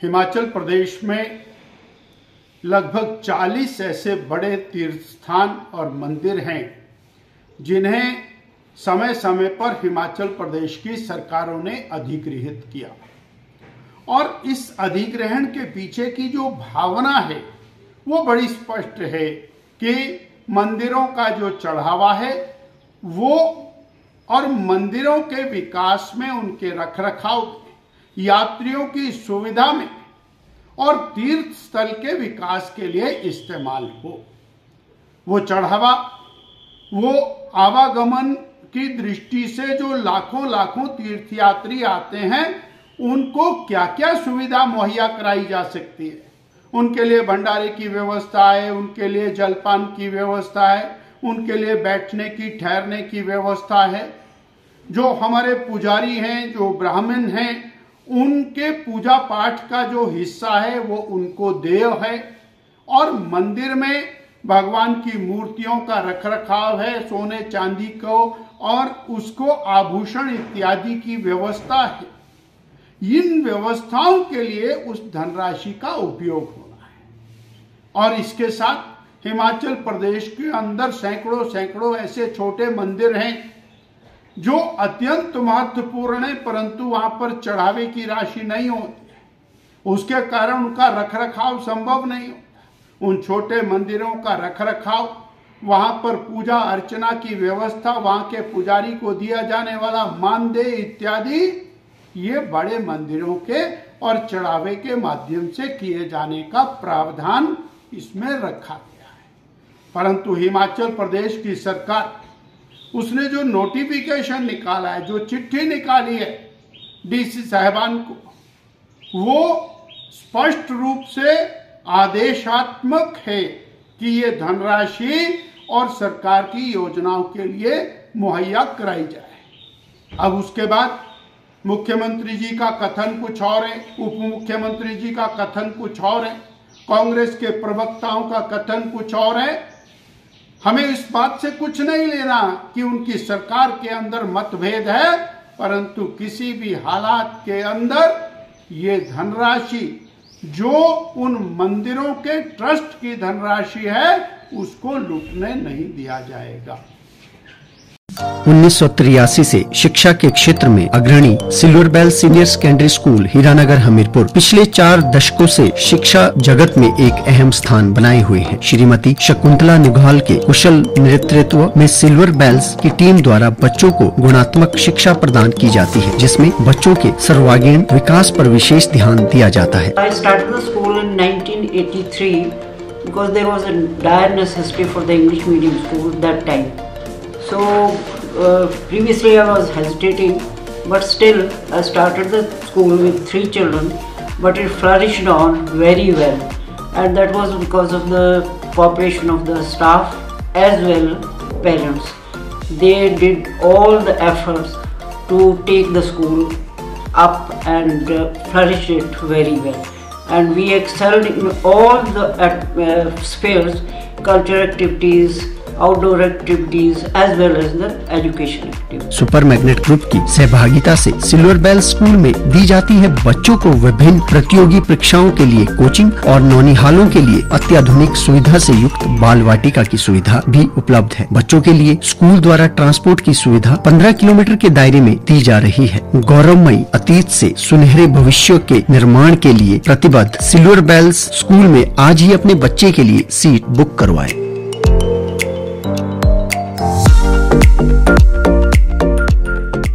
हिमाचल प्रदेश में लगभग 40 ऐसे बड़े तीर्थ स्थान और मंदिर हैं जिन्हें समय समय पर हिमाचल प्रदेश की सरकारों ने अधिग्रहित किया। और इस अधिग्रहण के पीछे की जो भावना है वो बड़ी स्पष्ट है कि मंदिरों का जो चढ़ावा है वो और मंदिरों के विकास में, उनके रखरखाव, यात्रियों की सुविधा में और तीर्थ स्थल के विकास के लिए इस्तेमाल हो। वो चढ़ावा, वो आवागमन की दृष्टि से जो लाखों तीर्थयात्री आते हैं उनको क्या क्या सुविधा मुहैया कराई जा सकती है। उनके लिए भंडारे की व्यवस्था है, उनके लिए जलपान की व्यवस्था है, उनके लिए बैठने की, ठहरने की व्यवस्था है। जो हमारे पुजारी हैं, जो ब्राह्मण हैं, उनके पूजा पाठ का जो हिस्सा है वो उनको देय है। और मंदिर में भगवान की मूर्तियों का रखरखाव है, सोने चांदी को और उसको आभूषण इत्यादि की व्यवस्था है। इन व्यवस्थाओं के लिए उस धनराशि का उपयोग होना है। और इसके साथ हिमाचल प्रदेश के अंदर सैकड़ों ऐसे छोटे मंदिर हैं जो अत्यंत महत्वपूर्ण है, परंतु वहां पर चढ़ावे की राशि नहीं होती, उसके कारण उनका रखरखाव संभव नहीं होता। उन छोटे मंदिरों का रखरखाव, वहां पर पूजा अर्चना की व्यवस्था, वहां के पुजारी को दिया जाने वाला मानदेय इत्यादि, ये बड़े मंदिरों के और चढ़ावे के माध्यम से किए जाने का प्रावधान इसमें रखा गया है। परंतु हिमाचल प्रदेश की सरकार, उसने जो नोटिफिकेशन निकाला है, जो चिट्ठी निकाली है डीसी साहिबान को, वो स्पष्ट रूप से आदेशात्मक है कि ये धनराशि और सरकार की योजनाओं के लिए मुहैया कराई जाए। अब उसके बाद मुख्यमंत्री जी का कथन कुछ और है, उप मुख्यमंत्री जी का कथन कुछ और है, कांग्रेस के प्रवक्ताओं का कथन कुछ और है। हमें इस बात से कुछ नहीं लेना कि उनकी सरकार के अंदर मतभेद है, परंतु किसी भी हालात के अंदर ये धनराशि जो उन मंदिरों के ट्रस्ट की धनराशि है उसको लूटने नहीं दिया जाएगा। 1983 से शिक्षा के क्षेत्र में अग्रणी Silver Bell Senior Secondary School Hiranagar Hamirpur पिछले 4 दशकों से शिक्षा जगत में एक अहम स्थान बनाए हुए है। श्रीमती शकुंतला निघाल के कुशल नेतृत्व में सिल्वर बेल्स की टीम द्वारा बच्चों को गुणात्मक शिक्षा प्रदान की जाती है, जिसमें बच्चों के सर्वांगीण विकास पर विशेष ध्यान दिया जाता है। I started the school in 1983 because there was a dire necessity for the English medium school that time. So previously I was hesitating, but still I started the school with 3 children, but it flourished on very well, and that was because of the cooperation of the staff as well parents. They did all the efforts to take the school up and flourish it very well, and we excelled in all the spheres, cultural activities, outdoor activities as well as the education activities. Super Magnet Group की सहभागिता से silver bell school में दी जाती है बच्चों को विभिन्न प्रतियोगी परीक्षाओं के लिए कोचिंग और नौनिहालों के लिए अत्याधुनिक सुविधा से युक्त बाल वाटिका की सुविधा भी उपलब्ध है। बच्चों के लिए स्कूल द्वारा ट्रांसपोर्ट की सुविधा 15 किलोमीटर के दायरे में दी जा रही है। गौरवमयी अतीत से सुनहरे भविष्य के निर्माण के लिए प्रतिबद्ध सिल्वर बेल्स स्कूल में आज ही अपने बच्चे के लिए सीट बुक करवाएं।